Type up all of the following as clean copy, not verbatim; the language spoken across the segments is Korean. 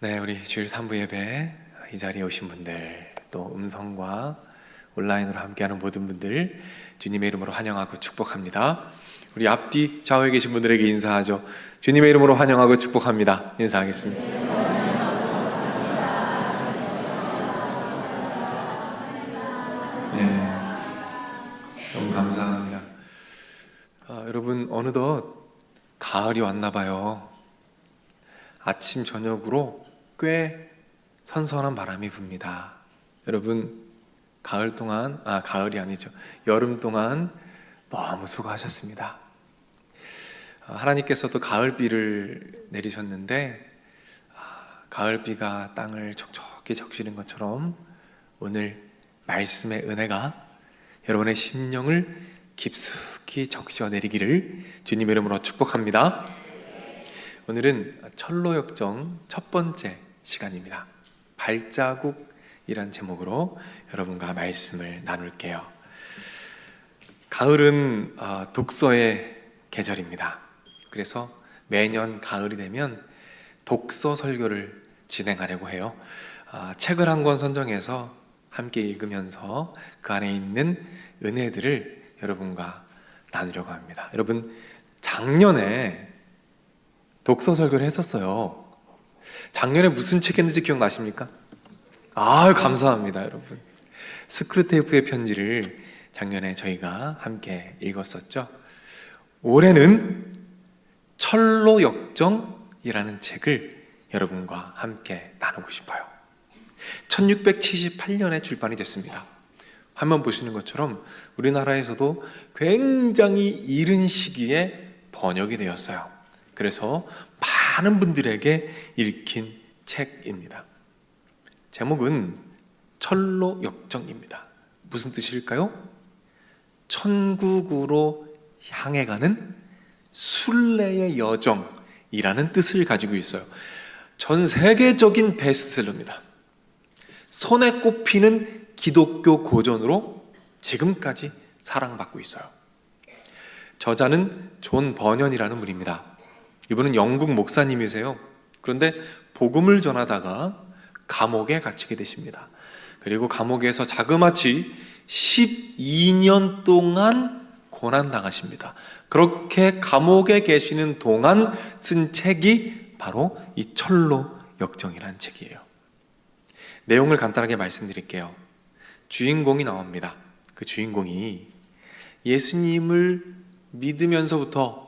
네, 우리 주일 3부 예배 이 자리에 오신 분들, 또 음성과 온라인으로 함께하는 모든 분들 주님의 이름으로 환영하고 축복합니다. 우리 앞뒤 좌우에 계신 분들에게 인사하죠. 주님의 이름으로 환영하고 축복합니다. 인사하겠습니다. 네, 너무 감사합니다. 여러분, 어느덧 가을이 왔나 봐요. 아침 저녁으로 꽤 선선한 바람이 붑니다. 여러분, 가을이 아니죠. 여름 동안 너무 수고하셨습니다. 하나님께서도 가을비를 내리셨는데, 가을비가 땅을 촉촉히 적시는 것처럼 오늘 말씀의 은혜가 여러분의 심령을 깊숙이 적셔 내리기를 주님의 이름으로 축복합니다. 오늘은 철로역정 첫 번째 시간입니다. 발자국이란 제목으로 여러분과 말씀을 나눌게요. 가을은 독서의 계절입니다. 그래서 매년 가을이 되면 독서 설교를 진행하려고 해요. 책을 한 권 선정해서 함께 읽으면서 그 안에 있는 은혜들을 여러분과 나누려고 합니다. 여러분, 작년에 독서 설교를 했었어요. 작년에 무슨 책 했는지 기억나십니까? 감사합니다, 여러분. 스크루테이프의 편지를 작년에 저희가 함께 읽었었죠. 올해는 철로역정이라는 책을 여러분과 함께 나누고 싶어요. 1678년에 출판이 됐습니다. 화면 보시는 것처럼 우리나라에서도 굉장히 이른 시기에 번역이 되었어요. 그래서 많은 분들에게 읽힌 책입니다. 제목은 철로역정입니다. 무슨 뜻일까요? 천국으로 향해 가는 순례의 여정이라는 뜻을 가지고 있어요. 전 세계적인 베스트셀러입니다. 손에 꼽히는 기독교 고전으로 지금까지 사랑받고 있어요. 저자는 존 버년이라는 분입니다. 이분은 영국 목사님이세요. 그런데 복음을 전하다가 감옥에 갇히게 되십니다. 그리고 감옥에서 자그마치 12년 동안 고난당하십니다. 그렇게 감옥에 계시는 동안 쓴 책이 바로 이 철로역정이라는 책이에요. 내용을 간단하게 말씀드릴게요. 주인공이 나옵니다. 그 주인공이 예수님을 믿으면서부터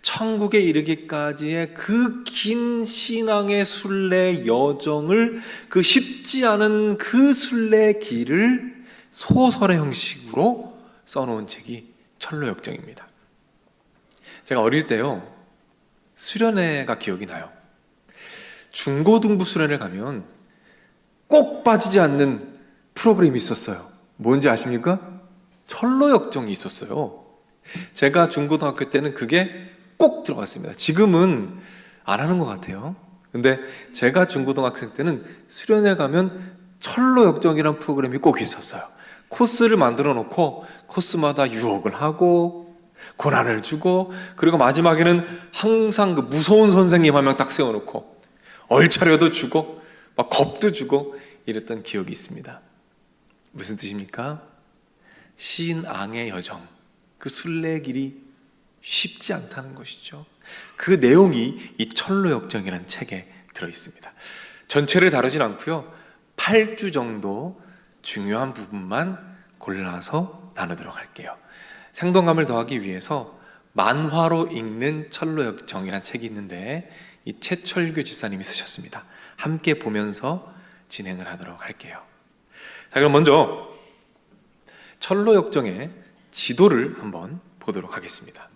천국에 이르기까지의 그 긴 신앙의 순례 여정을, 그 쉽지 않은 그 순례의 길을 소설의 형식으로 써놓은 책이 철로역정입니다. 제가 어릴 때요, 수련회가 기억이 나요. 중고등부 수련회 가면 꼭 빠지지 않는 프로그램이 있었어요. 뭔지 아십니까? 철로역정이 있었어요. 제가 중고등학교 때는 그게 꼭 들어갔습니다. 지금은 안 하는 것 같아요. 근데 제가 중고등학생 때는 수련회 가면 철로역정이라는 프로그램이 꼭 있었어요. 코스를 만들어 놓고 코스마다 유혹을 하고 고난을 주고, 그리고 마지막에는 항상 그 무서운 선생님 한 명 딱 세워놓고 얼차려도 주고 막 겁도 주고 이랬던 기억이 있습니다. 무슨 뜻입니까? 신앙의 여정, 그 순례의 길이 쉽지 않다는 것이죠. 그 내용이 이 철로역정이라는 책에 들어있습니다. 전체를 다루진 않고요, 8주 정도 중요한 부분만 골라서 나누도록 할게요. 생동감을 더하기 위해서 만화로 읽는 철로역정이라는 책이 있는데, 이 최철규 집사님이 쓰셨습니다. 함께 보면서 진행을 하도록 할게요. 자, 그럼 먼저 철로역정의 지도를 한번 보도록 하겠습니다.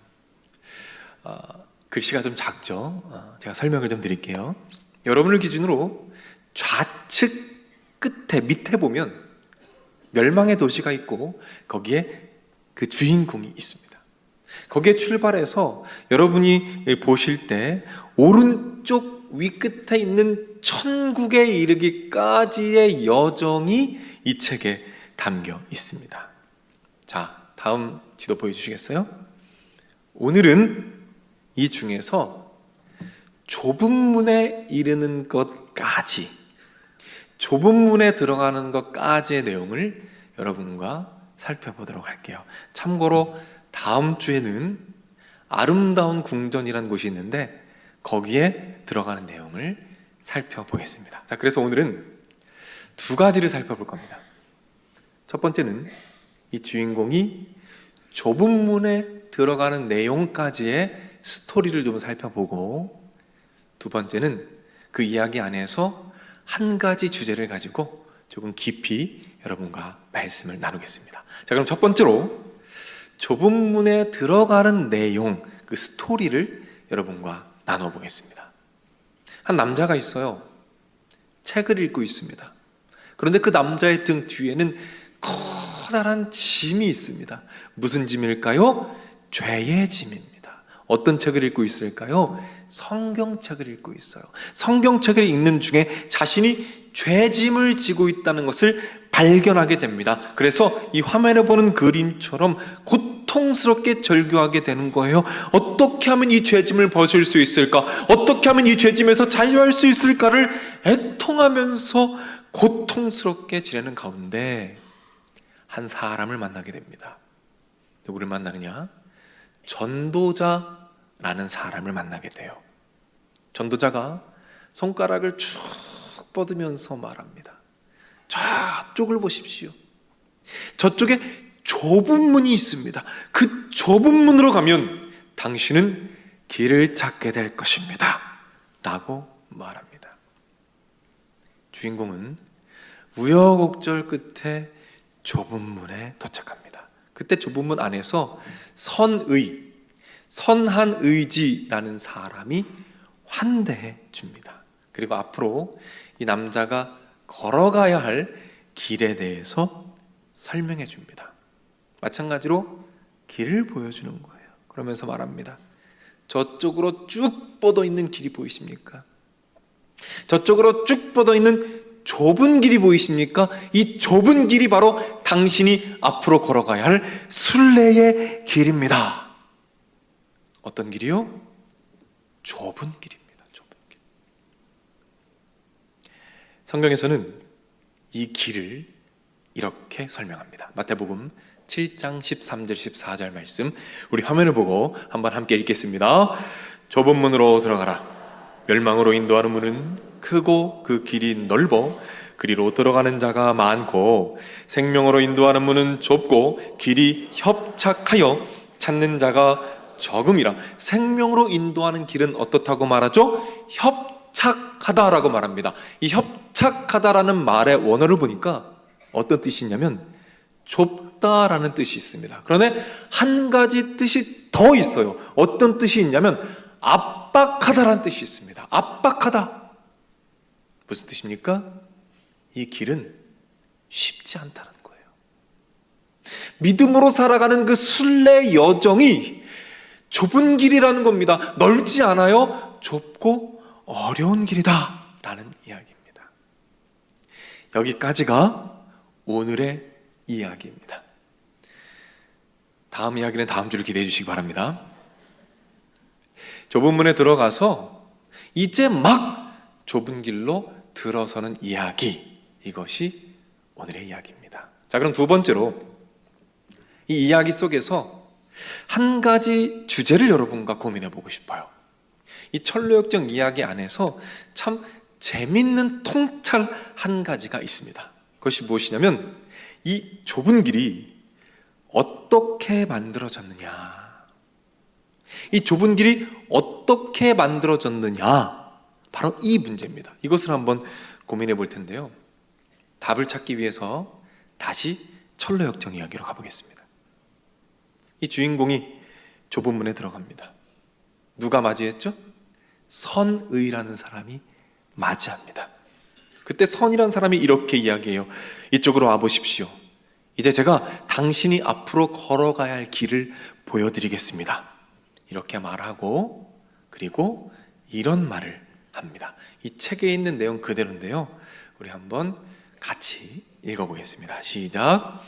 글씨가 좀 작죠? 제가 설명을 좀 드릴게요. 여러분을 기준으로 좌측 끝에 밑에 보면 멸망의 도시가 있고 거기에 그 주인공이 있습니다. 거기에 출발해서 여러분이 보실 때 오른쪽 위 끝에 있는 천국에 이르기까지의 여정이 이 책에 담겨 있습니다. 자, 다음 지도 보여주시겠어요? 오늘은 이 중에서 좁은 문에 이르는 것까지, 좁은 문에 들어가는 것까지의 내용을 여러분과 살펴보도록 할게요. 참고로 다음 주에는 아름다운 궁전이라는 곳이 있는데 거기에 들어가는 내용을 살펴보겠습니다. 자, 그래서 오늘은 두 가지를 살펴볼 겁니다. 첫 번째는 이 주인공이 좁은 문에 들어가는 내용까지의 스토리를 좀 살펴보고, 두 번째는 그 이야기 안에서 한 가지 주제를 가지고 조금 깊이 여러분과 말씀을 나누겠습니다. 자, 그럼 첫 번째로 좁은 문에 들어가는 내용, 그 스토리를 여러분과 나눠보겠습니다. 한 남자가 있어요. 책을 읽고 있습니다. 그런데 그 남자의 등 뒤에는 커다란 짐이 있습니다. 무슨 짐일까요? 죄의 짐입니다. 어떤 책을 읽고 있을까요? 성경책을 읽고 있어요. 성경책을 읽는 중에 자신이 죄짐을 지고 있다는 것을 발견하게 됩니다. 그래서 이 화면에 보는 그림처럼 고통스럽게 절규하게 되는 거예요. 어떻게 하면 이 죄짐을 벗을 수 있을까? 어떻게 하면 이 죄짐에서 자유할 수 있을까를 애통하면서 고통스럽게 지내는 가운데 한 사람을 만나게 됩니다. 누구를 만나느냐? 전도자라는 사람을 만나게 돼요. 전도자가 손가락을 쭉 뻗으면서 말합니다. 저쪽을 보십시오. 저쪽에 좁은 문이 있습니다. 그 좁은 문으로 가면 당신은 길을 찾게 될 것입니다. 라고 말합니다. 주인공은 우여곡절 끝에 좁은 문에 도착합니다. 그때 좁은 문 안에서 선한 의지라는 사람이 환대해 줍니다. 그리고 앞으로 이 남자가 걸어가야 할 길에 대해서 설명해 줍니다. 마찬가지로 길을 보여주는 거예요. 그러면서 말합니다. 저쪽으로 쭉 뻗어 있는 길이 보이십니까? 저쪽으로 쭉 뻗어 있는 좁은 길이 보이십니까? 이 좁은 길이 바로 당신이 앞으로 걸어가야 할 순례의 길입니다. 어떤 길이요? 좁은 길입니다. 좁은 길. 성경에서는 이 길을 이렇게 설명합니다. 마태복음 7장 13절 14절 말씀, 우리 화면을 보고 한번 함께 읽겠습니다. 좁은 문으로 들어가라. 멸망으로 인도하는 문은 크고 그 길이 넓어 그리로 들어가는 자가 많고, 생명으로 인도하는 문은 좁고 길이 협착하여 찾는 자가 적음이라. 생명으로 인도하는 길은 어떻다고 말하죠? 협착하다라고 말합니다. 이 협착하다라는 말의 원어를 보니까 어떤 뜻이 있냐면 좁다라는 뜻이 있습니다. 그런데 한 가지 뜻이 더 있어요. 어떤 뜻이 있냐면 압박하다라는 뜻이 있습니다. 압박하다. 무슨 뜻입니까? 이 길은 쉽지 않다는 거예요. 믿음으로 살아가는 그 순례 여정이 좁은 길이라는 겁니다. 넓지 않아요. 좁고 어려운 길이다 라는 이야기입니다. 여기까지가 오늘의 이야기입니다. 다음 이야기는 다음 주를 기대해 주시기 바랍니다. 좁은 문에 들어가서 이제 막 좁은 길로 들어서는 이야기, 이것이 오늘의 이야기입니다. 자, 그럼 두 번째로 이 이야기 속에서 한 가지 주제를 여러분과 고민해 보고 싶어요. 이 철로역정 이야기 안에서 참 재밌는 통찰 한 가지가 있습니다. 그것이 무엇이냐면 이 좁은 길이 어떻게 만들어졌느냐, 이 좁은 길이 어떻게 만들어졌느냐, 바로 이 문제입니다. 이것을 한번 고민해 볼 텐데요. 답을 찾기 위해서 다시 철로역정 이야기로 가보겠습니다. 이 주인공이 좁은 문에 들어갑니다. 누가 맞이했죠? 선의라는 사람이 맞이합니다. 그때 선이라는 사람이 이렇게 이야기해요. 이쪽으로 와보십시오. 이제 제가 당신이 앞으로 걸어가야 할 길을 보여드리겠습니다. 이렇게 말하고, 그리고 이런 말을 합니다. 이 책에 있는 내용 그대로인데요. 우리 한번 같이 읽어보겠습니다. 시작.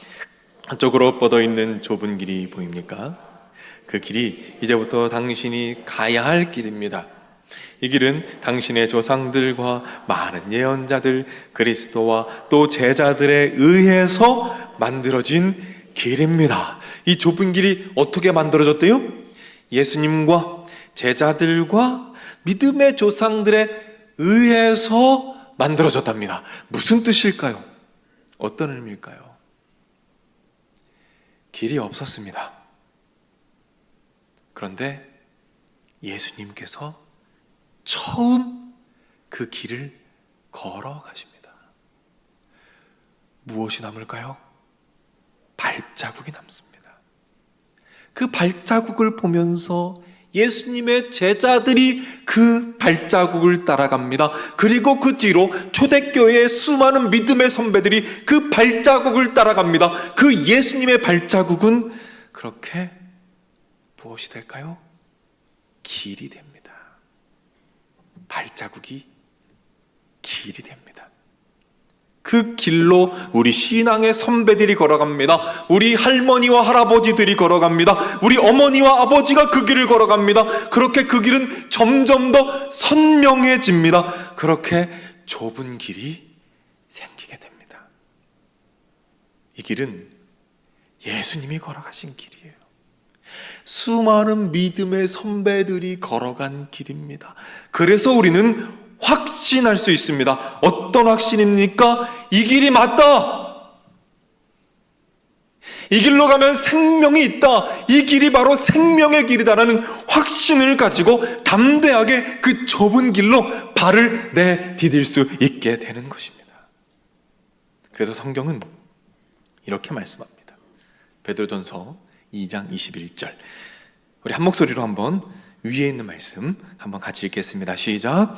한쪽으로 뻗어 있는 좁은 길이 보입니까? 그 길이 이제부터 당신이 가야 할 길입니다. 이 길은 당신의 조상들과 많은 예언자들, 그리스도와 또 제자들에 의해서 만들어진 길입니다. 이 좁은 길이 어떻게 만들어졌대요? 예수님과 제자들과 믿음의 조상들에 의해서 만들어졌답니다. 무슨 뜻일까요? 어떤 의미일까요? 길이 없었습니다. 그런데 예수님께서 처음 그 길을 걸어가십니다. 무엇이 남을까요? 발자국이 남습니다. 그 발자국을 보면서 예수님의 제자들이 그 발자국을 따라갑니다. 그리고 그 뒤로 초대교회의 수많은 믿음의 선배들이 그 발자국을 따라갑니다. 그 예수님의 발자국은 그렇게 무엇이 될까요? 길이 됩니다. 발자국이 길이 됩니다. 그 길로 우리 신앙의 선배들이 걸어갑니다. 우리 할머니와 할아버지들이 걸어갑니다. 우리 어머니와 아버지가 그 길을 걸어갑니다. 그렇게 그 길은 점점 더 선명해집니다. 그렇게 좁은 길이 생기게 됩니다. 이 길은 예수님이 걸어가신 길이에요. 수많은 믿음의 선배들이 걸어간 길입니다. 그래서 우리는 확신할 수 있습니다. 어떤 확신입니까? 이 길이 맞다. 이 길로 가면 생명이 있다. 이 길이 바로 생명의 길이다라는 확신을 가지고 담대하게 그 좁은 길로 발을 내디딜 수 있게 되는 것입니다. 그래서 성경은 이렇게 말씀합니다. 베드로전서 2장 21절. 우리 한 목소리로 한번 위에 있는 말씀 한번 같이 읽겠습니다. 시작.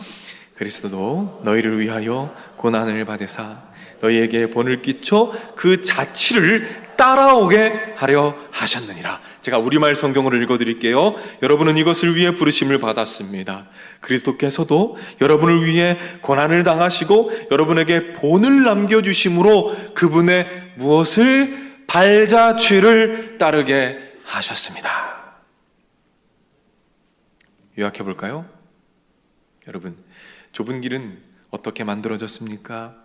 그리스도도 너희를 위하여 고난을 받으사 너희에게 본을 끼쳐 그 자취를 따라오게 하려 하셨느니라. 제가 우리말 성경으로 읽어드릴게요. 여러분은 이것을 위해 부르심을 받았습니다. 그리스도께서도 여러분을 위해 고난을 당하시고 여러분에게 본을 남겨주심으로 그분의 무엇을 발자취를 따르게 하셨습니다. 요약해 볼까요? 여러분, 좁은 길은 어떻게 만들어졌습니까?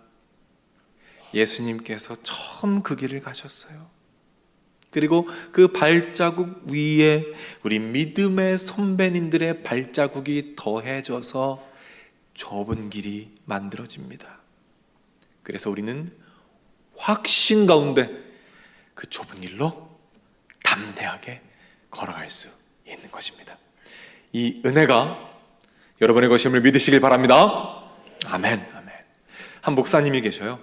예수님께서 처음 그 길을 가셨어요. 그리고 그 발자국 위에 우리 믿음의 선배님들의 발자국이 더해져서 좁은 길이 만들어집니다. 그래서 우리는 확신 가운데 그 좁은 길로 담대하게 걸어갈 수 있는 것입니다. 이 은혜가 여러분의 것임을 믿으시길 바랍니다. 아멘. 아멘. 한 목사님이 계셔요.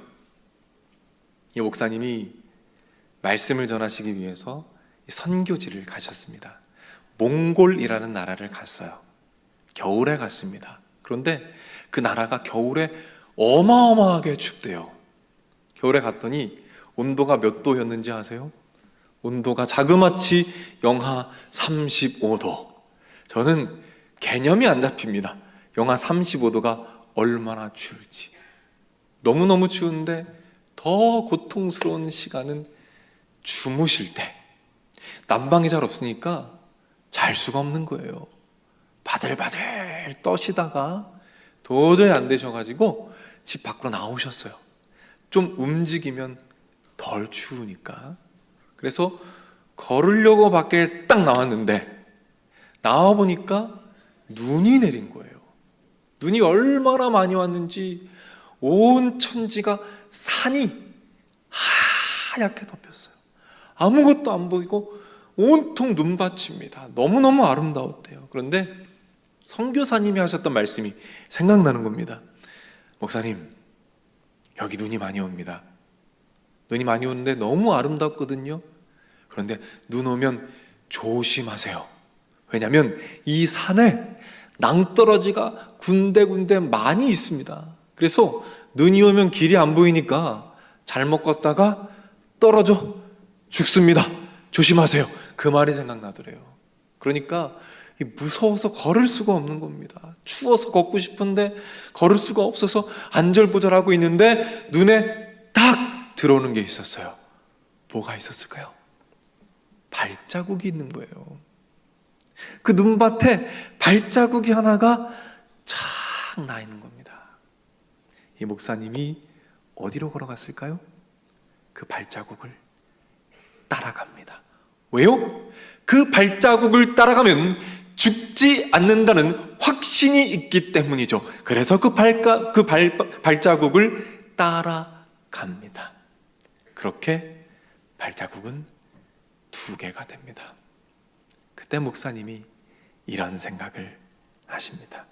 이 목사님이 말씀을 전하시기 위해서 선교지를 가셨습니다. 몽골이라는 나라를 갔어요. 겨울에 갔습니다. 그런데 그 나라가 겨울에 어마어마하게 춥대요. 겨울에 갔더니 온도가 몇 도였는지 아세요? 온도가 자그마치 영하 35도. 저는 개념이 안 잡힙니다. 영하 35도가 얼마나 추울지. 너무너무 추운데 더 고통스러운 시간은 주무실 때. 난방이 잘 없으니까 잘 수가 없는 거예요. 바들바들 떠시다가 도저히 안 되셔가지고 집 밖으로 나오셨어요. 좀 움직이면 덜 추우니까. 그래서 걸으려고 밖에 딱 나왔는데 나와보니까 눈이 내린 거예요. 눈이 얼마나 많이 왔는지 온 천지가 산이 하얗게 덮였어요. 아무것도 안 보이고 온통 눈밭입니다. 너무너무 아름다웠대요. 그런데 선교사님이 하셨던 말씀이 생각나는 겁니다. 목사님, 여기 눈이 많이 옵니다. 눈이 많이 오는데 너무 아름답거든요. 그런데 눈 오면 조심하세요. 왜냐하면 이 산에 낭떠러지가 군데군데 많이 있습니다. 그래서 눈이 오면 길이 안 보이니까 잘못 걷다가 떨어져 죽습니다. 조심하세요. 그 말이 생각나더래요. 그러니까 무서워서 걸을 수가 없는 겁니다. 추워서 걷고 싶은데 걸을 수가 없어서 안절부절하고 있는데 눈에 딱 들어오는 게 있었어요. 뭐가 있었을까요? 발자국이 있는 거예요. 그 눈밭에 발자국이 하나가 착 나 있는 겁니다. 이 목사님이 어디로 걸어갔을까요? 그 발자국을 따라갑니다. 왜요? 그 발자국을 따라가면 죽지 않는다는 확신이 있기 때문이죠. 그래서 그 발자국을 따라갑니다. 그렇게 발자국은 2개가 됩니다. 그때 목사님이 이런 생각을 하십니다.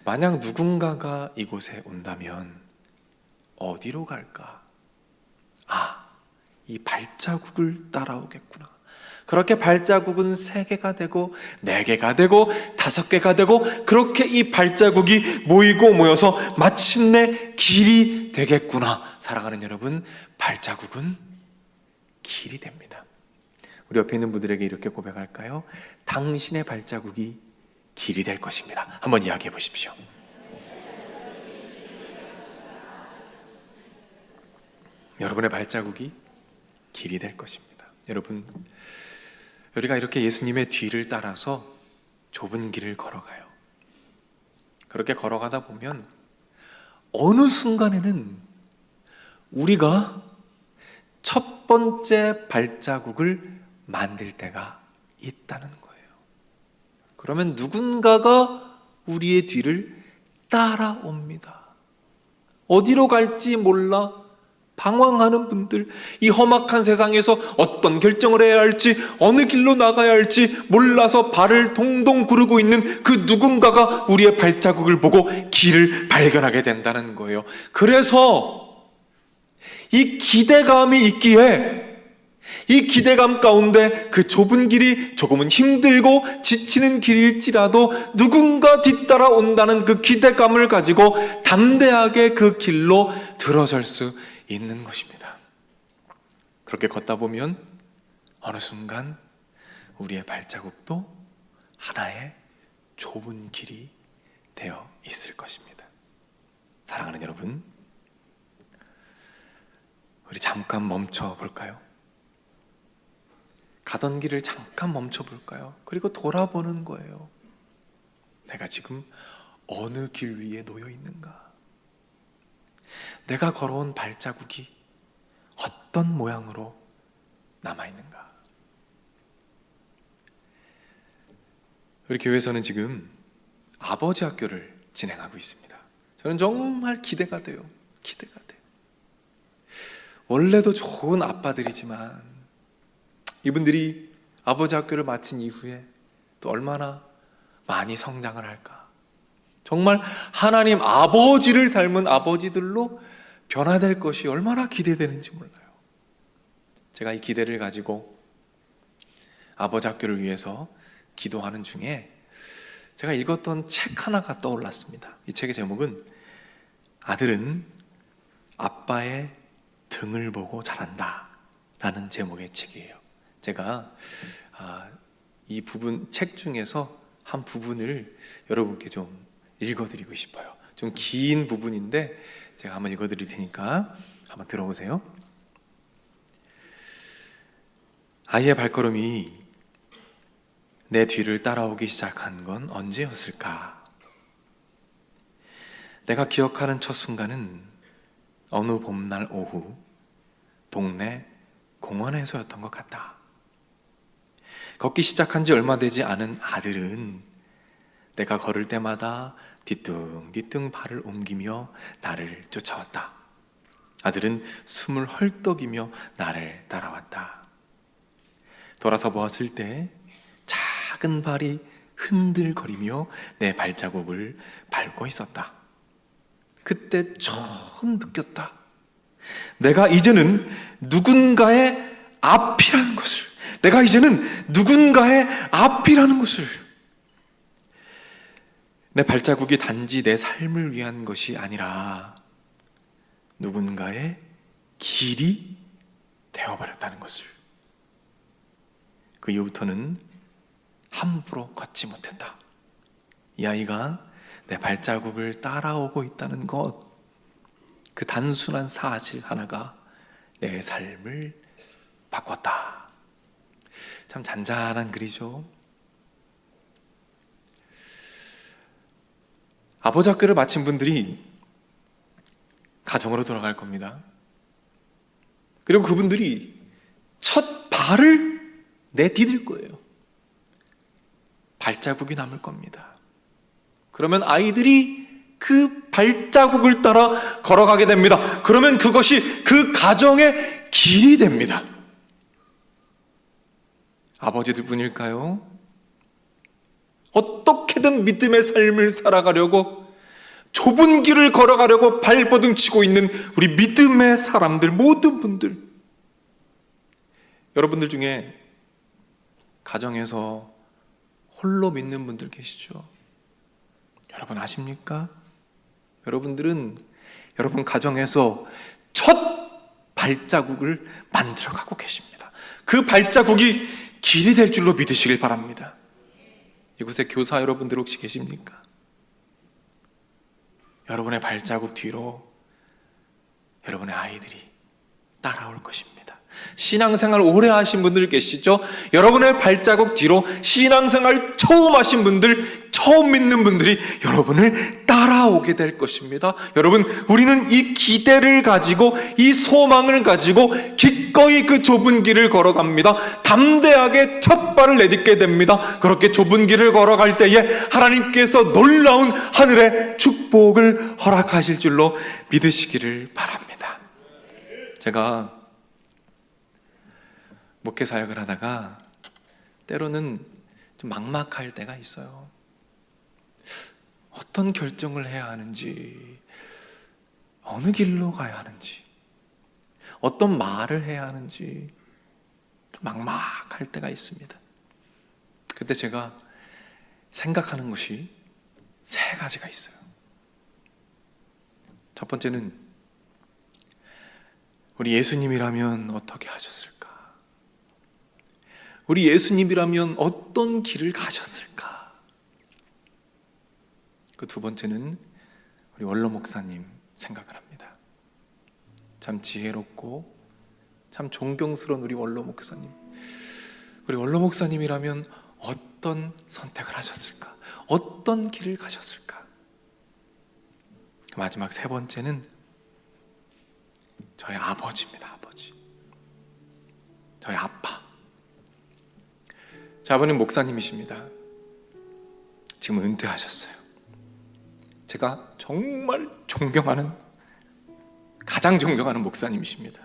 만약 누군가가 이곳에 온다면 어디로 갈까? 이 발자국을 따라오겠구나. 그렇게 발자국은 3개가 되고 4개가 되고 5개가 되고, 그렇게 이 발자국이 모이고 모여서 마침내 길이 되겠구나. 사랑하는 여러분, 발자국은 길이 됩니다. 우리 옆에 있는 분들에게 이렇게 고백할까요? 당신의 발자국이 길이 될 것입니다. 한번 이야기해 보십시오. 여러분의 발자국이 길이 될 것입니다. 여러분, 우리가 이렇게 예수님의 뒤를 따라서 좁은 길을 걸어가요. 그렇게 걸어가다 보면 어느 순간에는 우리가 첫 번째 발자국을 만들 때가 있다는 거예요. 그러면 누군가가 우리의 뒤를 따라옵니다. 어디로 갈지 몰라 방황하는 분들, 이 험악한 세상에서 어떤 결정을 해야 할지, 어느 길로 나가야 할지 몰라서 발을 동동 구르고 있는 그 누군가가 우리의 발자국을 보고 길을 발견하게 된다는 거예요. 그래서 이 기대감이 있기에, 이 기대감 가운데 그 좁은 길이 조금은 힘들고 지치는 길일지라도 누군가 뒤따라 온다는 그 기대감을 가지고 담대하게 그 길로 들어설 수 있는 것입니다. 그렇게 걷다 보면 어느 순간 우리의 발자국도 하나의 좁은 길이 되어 있을 것입니다. 사랑하는 여러분, 우리 잠깐 멈춰 볼까요? 가던 길을 잠깐 멈춰 볼까요? 그리고 돌아보는 거예요. 내가 지금 어느 길 위에 놓여 있는가? 내가 걸어온 발자국이 어떤 모양으로 남아있는가? 우리 교회에서는 지금 아버지 학교를 진행하고 있습니다. 저는 정말 기대가 돼요. 기대가 돼요. 원래도 좋은 아빠들이지만 이분들이 아버지 학교를 마친 이후에 또 얼마나 많이 성장을 할까? 정말 하나님 아버지를 닮은 아버지들로 변화될 것이 얼마나 기대되는지 몰라요. 제가 이 기대를 가지고 아버지 학교를 위해서 기도하는 중에 제가 읽었던 책 하나가 떠올랐습니다. 이 책의 제목은 아들은 아빠의 등을 보고 자란다 라는 제목의 책이에요. 제가 이 부분, 책 중에서 한 부분을 여러분께 좀 읽어드리고 싶어요. 좀 긴 부분인데 제가 한번 읽어드릴 테니까 한번 들어보세요. 아이의 발걸음이 내 뒤를 따라오기 시작한 건 언제였을까? 내가 기억하는 첫 순간은 어느 봄날 오후 동네 공원에서였던 것 같다. 걷기 시작한 지 얼마 되지 않은 아들은 내가 걸을 때마다 뒤뚱뒤뚱 발을 옮기며 나를 쫓아왔다. 아들은 숨을 헐떡이며 나를 따라왔다. 돌아서 보았을 때 작은 발이 흔들거리며 내 발자국을 밟고 있었다. 그때 처음 느꼈다. 내가 이제는 누군가의 앞이라는 것을, 내가 이제는 누군가의 앞이라는 것을. 내 발자국이 단지 내 삶을 위한 것이 아니라 누군가의 길이 되어버렸다는 것을. 그 이후부터는 함부로 걷지 못했다. 이 아이가 내 발자국을 따라오고 있다는 것, 그 단순한 사실 하나가 내 삶을 바꿨다. 참 잔잔한 글이죠. 아버지 학교를 마친 분들이 가정으로 돌아갈 겁니다. 그리고 그분들이 첫 발을 내디딜 거예요. 발자국이 남을 겁니다. 그러면 아이들이 그 발자국을 따라 걸어가게 됩니다. 그러면 그것이 그 가정의 길이 됩니다. 아버지들 뿐일까요? 어떻게든 믿음의 삶을 살아가려고, 좁은 길을 걸어가려고 발버둥 치고 있는 우리 믿음의 사람들, 모든 분들, 여러분들 중에 가정에서 홀로 믿는 분들 계시죠? 여러분 아십니까? 여러분들은 여러분 가정에서 첫 발자국을 만들어가고 계십니다. 그 발자국이 길이 될 줄로 믿으시길 바랍니다. 이곳에 교사 여러분들 혹시 계십니까? 여러분의 발자국 뒤로 여러분의 아이들이 따라올 것입니다. 신앙생활 오래 하신 분들 계시죠? 여러분의 발자국 뒤로 신앙생활 처음 하신 분들, 처음 믿는 분들이 여러분을 따라오게 될 것입니다. 여러분, 우리는 이 기대를 가지고, 이 소망을 가지고 기꺼이 그 좁은 길을 걸어갑니다. 담대하게 첫 발을 내딛게 됩니다. 그렇게 좁은 길을 걸어갈 때에 하나님께서 놀라운 하늘의 축복을 허락하실 줄로 믿으시기를 바랍니다. 제가 목회 사역을 하다가 때로는 좀 막막할 때가 있어요. 어떤 결정을 해야 하는지, 어느 길로 가야 하는지, 어떤 말을 해야 하는지 좀 막막할 때가 있습니다. 그때 제가 생각하는 것이 세 가지가 있어요. 첫 번째는 우리 예수님이라면 어떻게 하셨을까? 우리 예수님이라면 어떤 길을 가셨을까? 그 두 번째는 우리 원로 목사님 생각을 합니다. 참 지혜롭고 참 존경스러운 우리 원로 목사님. 우리 원로 목사님이라면 어떤 선택을 하셨을까? 어떤 길을 가셨을까? 마지막 세 번째는 저희 아버지입니다. 아버지. 저희 아빠. 저 아버님 목사님이십니다. 지금 은퇴하셨어요. 제가 정말 존경하는, 가장 존경하는 목사님이십니다.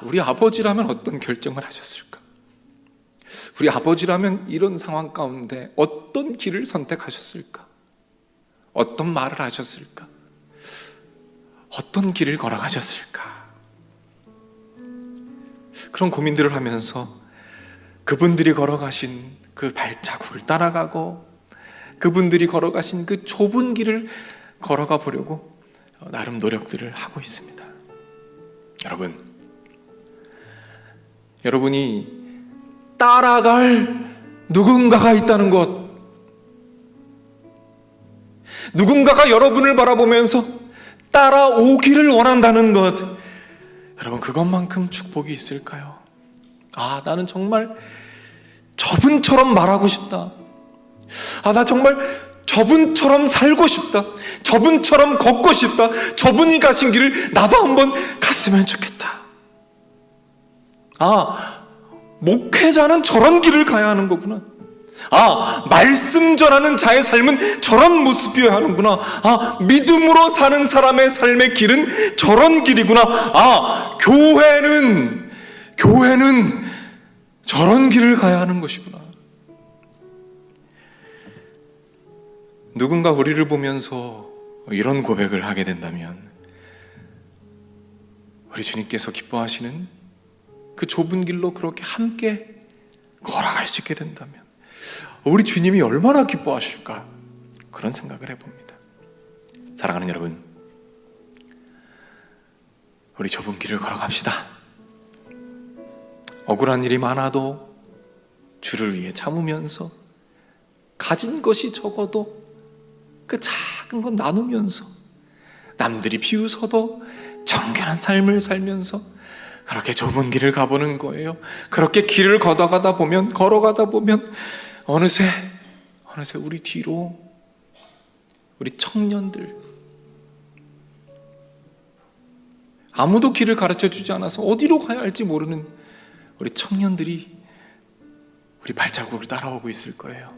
우리 아버지라면 어떤 결정을 하셨을까? 우리 아버지라면 이런 상황 가운데 어떤 길을 선택하셨을까? 어떤 말을 하셨을까? 어떤 길을 걸어가셨을까? 그런 고민들을 하면서 그분들이 걸어가신 그 발자국을 따라가고, 그분들이 걸어가신 그 좁은 길을 걸어가 보려고 나름 노력들을 하고 있습니다. 여러분이 따라갈 누군가가 있다는 것, 누군가가 여러분을 바라보면서 따라오기를 원한다는 것, 여러분 그것만큼 축복이 있을까요? 나는 정말 저분처럼 말하고 싶다. 나 정말 저분처럼 살고 싶다. 저분처럼 걷고 싶다. 저분이 가신 길을 나도 한번 갔으면 좋겠다. 목회자는 저런 길을 가야 하는 거구나. 말씀 전하는 자의 삶은 저런 모습이어야 하는구나. 믿음으로 사는 사람의 삶의 길은 저런 길이구나. 교회는 저런 길을 가야 하는 것이구나. 누군가 우리를 보면서 이런 고백을 하게 된다면, 우리 주님께서 기뻐하시는 그 좁은 길로 그렇게 함께 걸어갈 수 있게 된다면 우리 주님이 얼마나 기뻐하실까, 그런 생각을 해봅니다. 사랑하는 여러분, 우리 좁은 길을 걸어갑시다. 억울한 일이 많아도 주를 위해 참으면서, 가진 것이 적어도 그 작은 건 나누면서, 남들이 비웃어도 정결한 삶을 살면서 그렇게 좁은 길을 가보는 거예요. 그렇게 길을 걸어가다 보면 어느새 우리 뒤로 청년들, 아무도 길을 가르쳐 주지 않아서 어디로 가야 할지 모르는 우리 청년들이 우리 발자국을 따라오고 있을 거예요.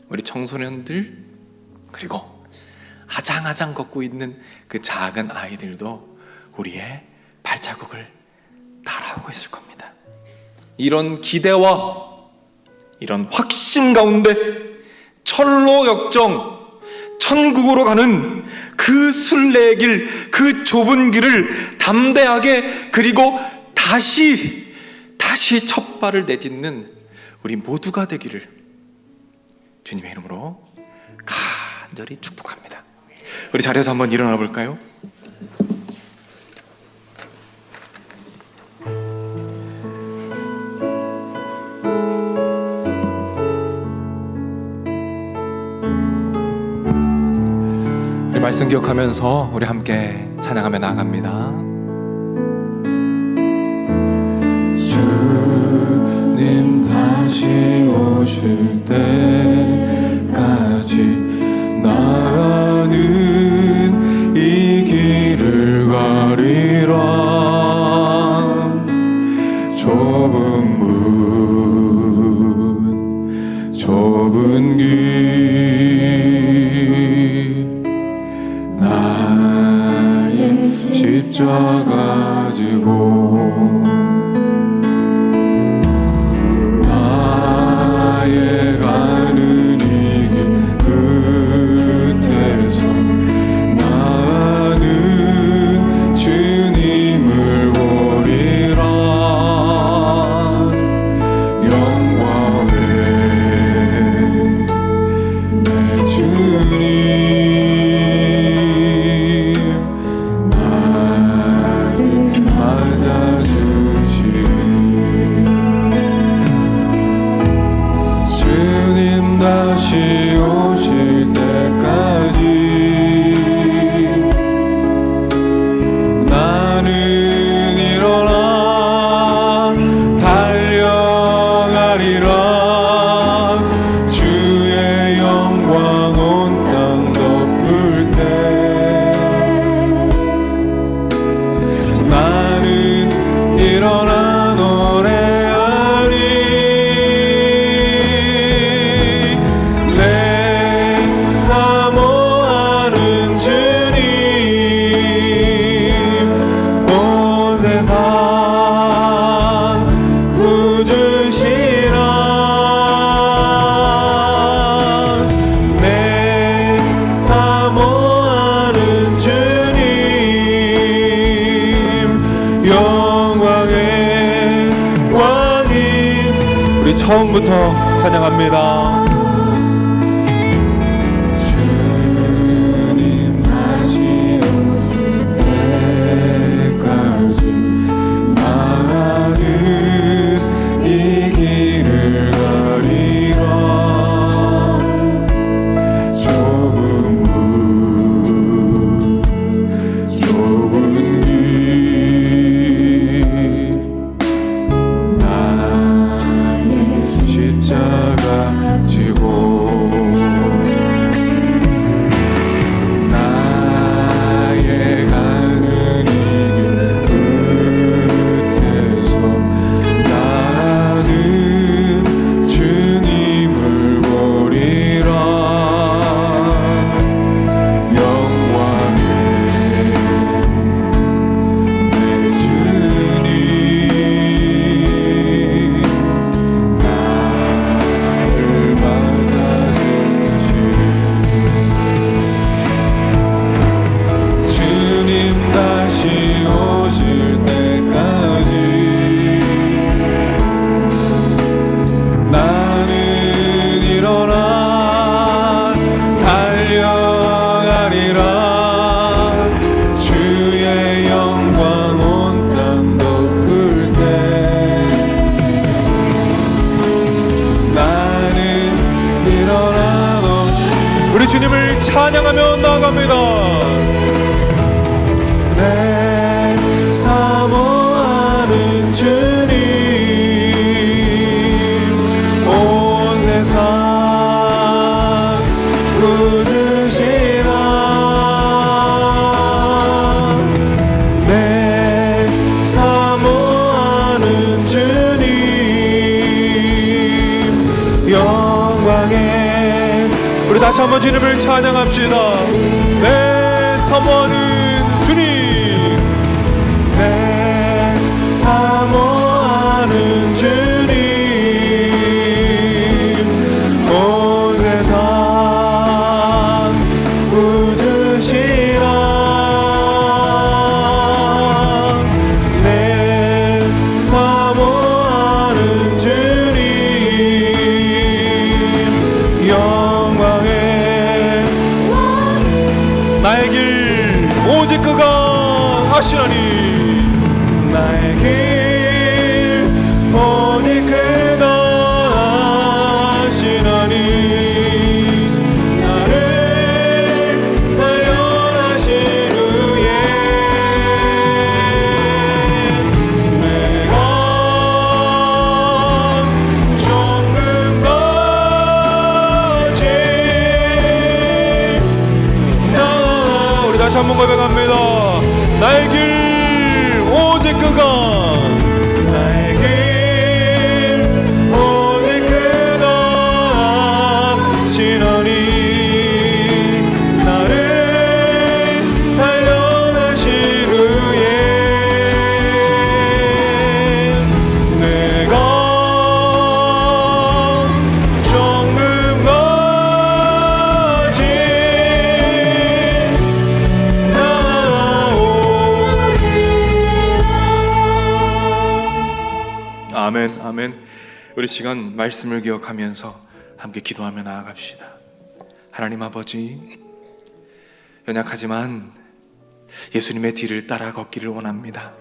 우리 청소년들, 그리고 아장아장 걷고 있는 그 작은 아이들도 우리의 발자국을 따라오고 있을 겁니다. 이런 기대와 이런 확신 가운데 철로 역정 천국으로 가는 그 순례의 길, 그 좁은 길을 담대하게, 그리고 다시 첫 발을 내딛는 우리 모두가 되기를 주님의 이름으로 간절히 축복합니다. 우리 자리에서 한번 일어나 볼까요? 우리 말씀 기억하면서 우리 함께 찬양하며 나아갑니다. 주님 다시 오실 때까지 나는 이 길을 가리라. 좁은 문, 좁은 길, 나의 십자가 지고 처음부터 찬양합니다. 주님 다시 오실 때까지 나는 이 길을 가리라. 좁은 문, 좁은 길, 나의 십자가 지고 나의 가는 이 길 끝에서 나는 주님을 보리라. 영광의 내 주님, 나를 맞아주시는 주님 다시 오실 때까지 나는 일어나 달려가리라. 주의 영광 온 땅 덮을 때 나는 일어나도 우리 주님을 찬양하며 나아갑니다. 내 사모하는 주님, 온 세상 굳으시라. 다시 한번 주님을 찬양합시다. 내 사모하는 주님, 내 사모하는 주님, 온 세상 구주시라. 내 사모하는 주님, 영광의 나의 길 오직 그가 하시나니, 나의 길 오직 그가 하시나니, 나를 단련하신 후에 내가 정금같이 우리 다시 한번 고백합니다. 나의 길 오직 그가, 나의 길 오직 그가 하시나니, 나를 단련하신 후에 내가 정금같이 아멘, 아멘. 우리 시간 말씀을 기억하면서 함께 기도하며 나아갑시다. 하나님 아버지, 연약하지만 예수님의 뒤를 따라 걷기를 원합니다.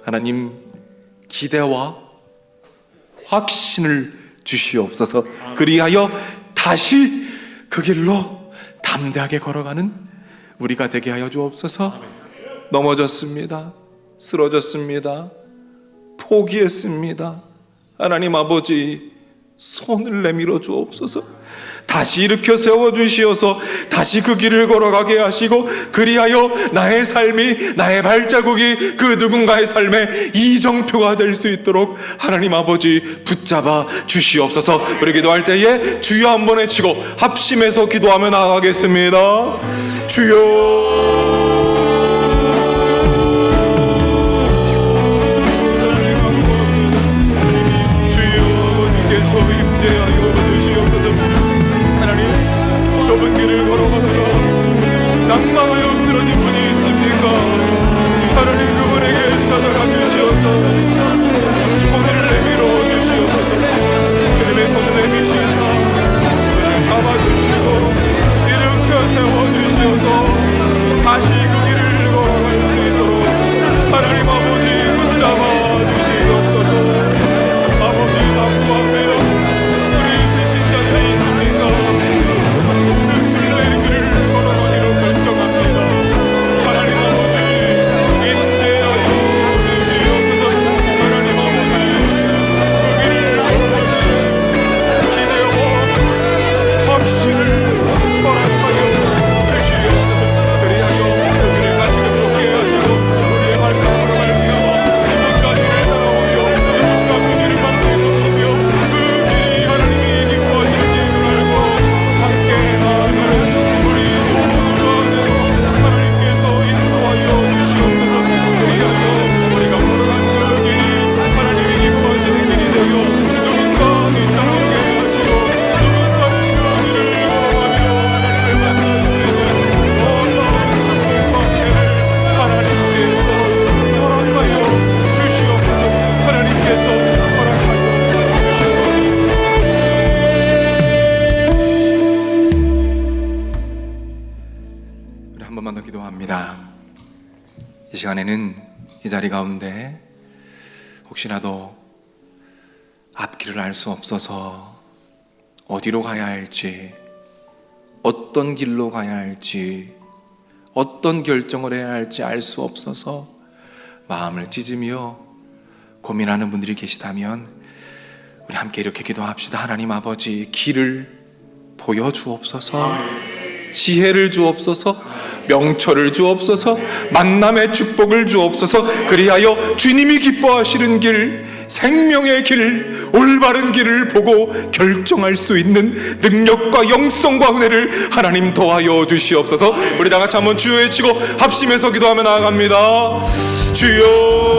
하나님, 기대와 확신을 주시옵소서. 그리하여 다시 그 길로 담대하게 걸어가는 우리가 되게 하여 주옵소서. 넘어졌습니다. 쓰러졌습니다. 포기했습니다. 하나님 아버지, 손을 내밀어 주옵소서. 다시 일으켜 세워주시어서 다시 그 길을 걸어가게 하시고, 그리하여 나의 삶이, 나의 발자국이 그 누군가의 삶의 이정표가 될 수 있도록 하나님 아버지 붙잡아 주시옵소서. 우리 기도할 때에 주여 한번 외치고 합심해서 기도하며 나아가겠습니다. 주여, 임재하여 주시옵소서. 하나님, 좁은 길을 걸어가다가 낙망하여 쓰러진 분이 있습니까? 하나님, 그분에게 찾아가 주시옵소서. 손을 내밀어 주시옵소서. 주님의 손을 내미시사 손을 잡아주시고 일으켜 세워주시옵소서. 다시 그 길을 걸어갈 수 있도록 하나님 아버지 붙잡아 주시옵소서. 아버지, 낙구합니다. 우리 신자들이 있습니까? 그 순례의 길을 걸어가기로 결정합니다. 하나님 아버지, 인대하여 주시옵소서. 하나님 아버지, 그 길을 걸어갈 때 기대와 확신을 허락하여 주시옵소서. 그리하여 그 길을 다시금 걷게 하시고 우리의 발걸음을 알미하고 이곳까지를 따라오며 누군가 그 길을 밟고 그 길이 하나님이 기뻐하시는 길을 알고 함께 나아가는 우리 모두가 되도록 하나님께서 인도하여 주시옵소서. 그리하여 우리가 걸어간 그 길이 하나님이 기뻐하시는 길이 되어 누군가 따라오게 하시고 누군가는 그 길을 걸어가며 하나님을 만날 수 있는 놀라운 축복과 은혜를 하나님께서 허락하여 주시옵소서. 하나님께서 허락하여 우리 한 번만 더 기도합니다. 이 시간에는 이 자리 가운데 혹시라도 앞길을 알 수 없어서 어디로 가야 할지, 어떤 길로 가야 할지, 어떤 결정을 해야 할지 알 수 없어서 마음을 찢으며 고민하는 분들이 계시다면 우리 함께 이렇게 기도합시다. 하나님 아버지, 길을 보여주옵소서. 지혜를 주옵소서. 명철을 주옵소서. 만남의 축복을 주옵소서. 그리하여 주님이 기뻐하시는 길, 생명의 길, 올바른 길을 보고 결정할 수 있는 능력과 영성과 은혜를 하나님 더하여 주시옵소서. 우리 다 같이 한번 주여 외치고 합심해서 기도하며 나아갑니다. 주여.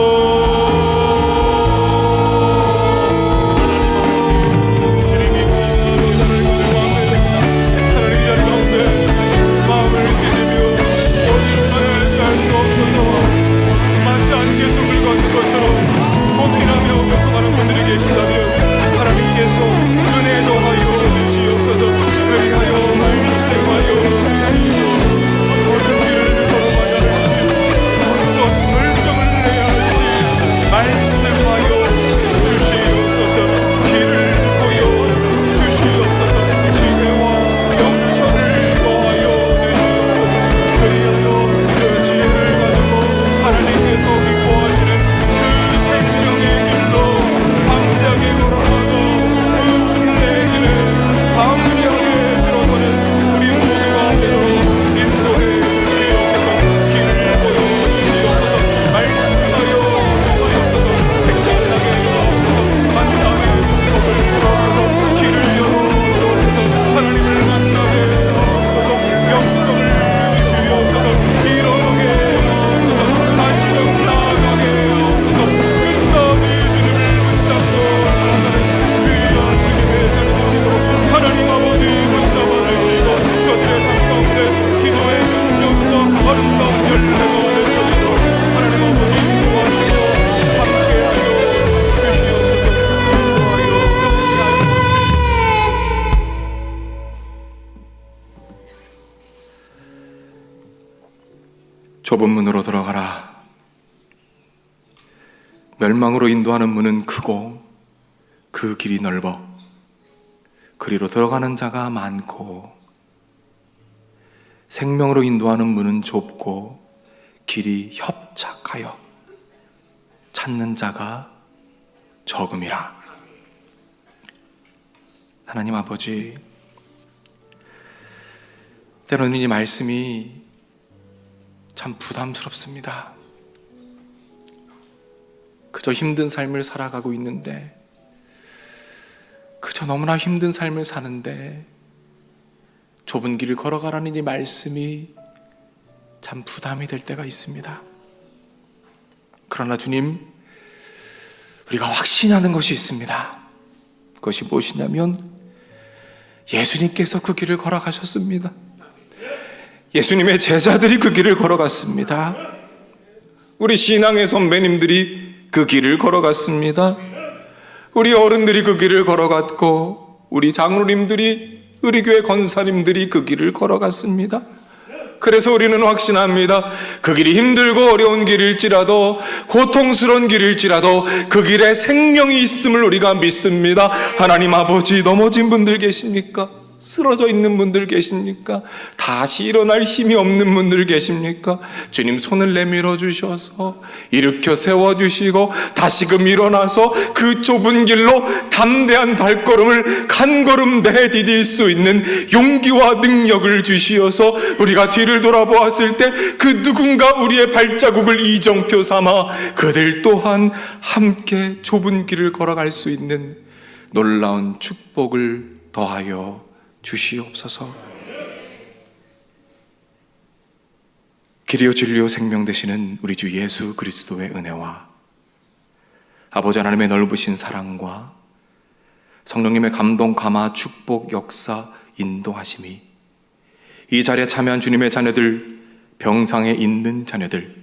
좁은 문으로 들어가라. 멸망으로 인도하는 문은 크고 그 길이 넓어 그리로 들어가는 자가 많고, 생명으로 인도하는 문은 좁고 길이 협착하여 찾는 자가 적음이라. 하나님 아버지, 때로는 이 말씀이 참 부담스럽습니다. 그저 힘든 삶을 살아가고 있는데, 그저 너무나 힘든 삶을 사는데 좁은 길을 걸어가라는 이 말씀이 참 부담이 될 때가 있습니다. 그러나 주님, 우리가 확신하는 것이 있습니다. 그것이 무엇이냐면 예수님께서 그 길을 걸어가셨습니다. 예수님의 제자들이 그 길을 걸어갔습니다. 우리 신앙의 선배님들이 그 길을 걸어갔습니다. 우리 어른들이 그 길을 걸어갔고, 우리 장로님들이, 우리 교회 권사님들이 그 길을 걸어갔습니다. 그래서 우리는 확신합니다. 그 길이 힘들고 어려운 길일지라도, 고통스러운 길일지라도 그 길에 생명이 있음을 우리가 믿습니다. 하나님 아버지, 넘어진 분들 계십니까? 쓰러져 있는 분들 계십니까? 다시 일어날 힘이 없는 분들 계십니까? 주님, 손을 내밀어 주셔서 일으켜 세워주시고 다시금 일어나서 그 좁은 길로 담대한 발걸음을 한 걸음 내디딜 수 있는 용기와 능력을 주시어서 우리가 뒤를 돌아보았을 때 그 누군가 우리의 발자국을 이정표 삼아 그들 또한 함께 좁은 길을 걸어갈 수 있는 놀라운 축복을 더하여 주시옵소서. 길이요 진리요 생명 되시는 우리 주 예수 그리스도의 은혜와 아버지 하나님의 넓으신 사랑과 성령님의 감동, 감화, 축복, 역사, 인도하심이 이 자리에 참여한 주님의 자녀들, 병상에 있는 자녀들,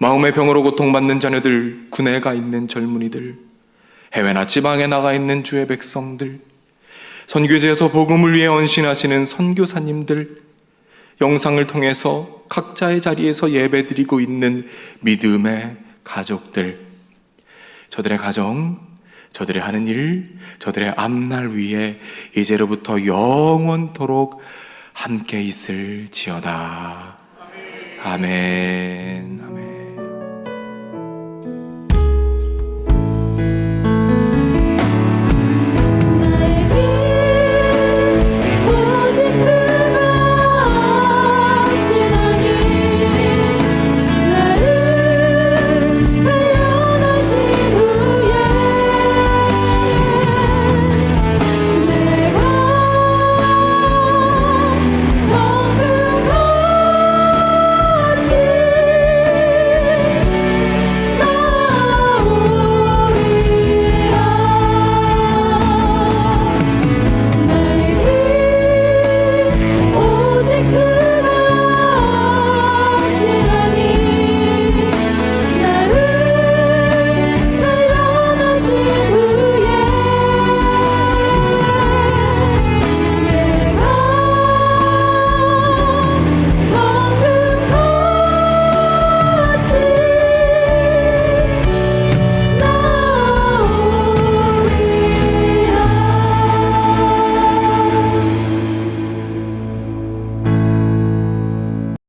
마음의 병으로 고통받는 자녀들, 군에 가 있는 젊은이들, 해외나 지방에 나가 있는 주의 백성들, 선교지에서 복음을 위해 헌신하시는 선교사님들, 영상을 통해서 각자의 자리에서 예배드리고 있는 믿음의 가족들, 저들의 가정, 저들의 하는 일, 저들의 앞날 위에 이제로부터 영원토록 함께 있을지어다. 아멘. 아멘.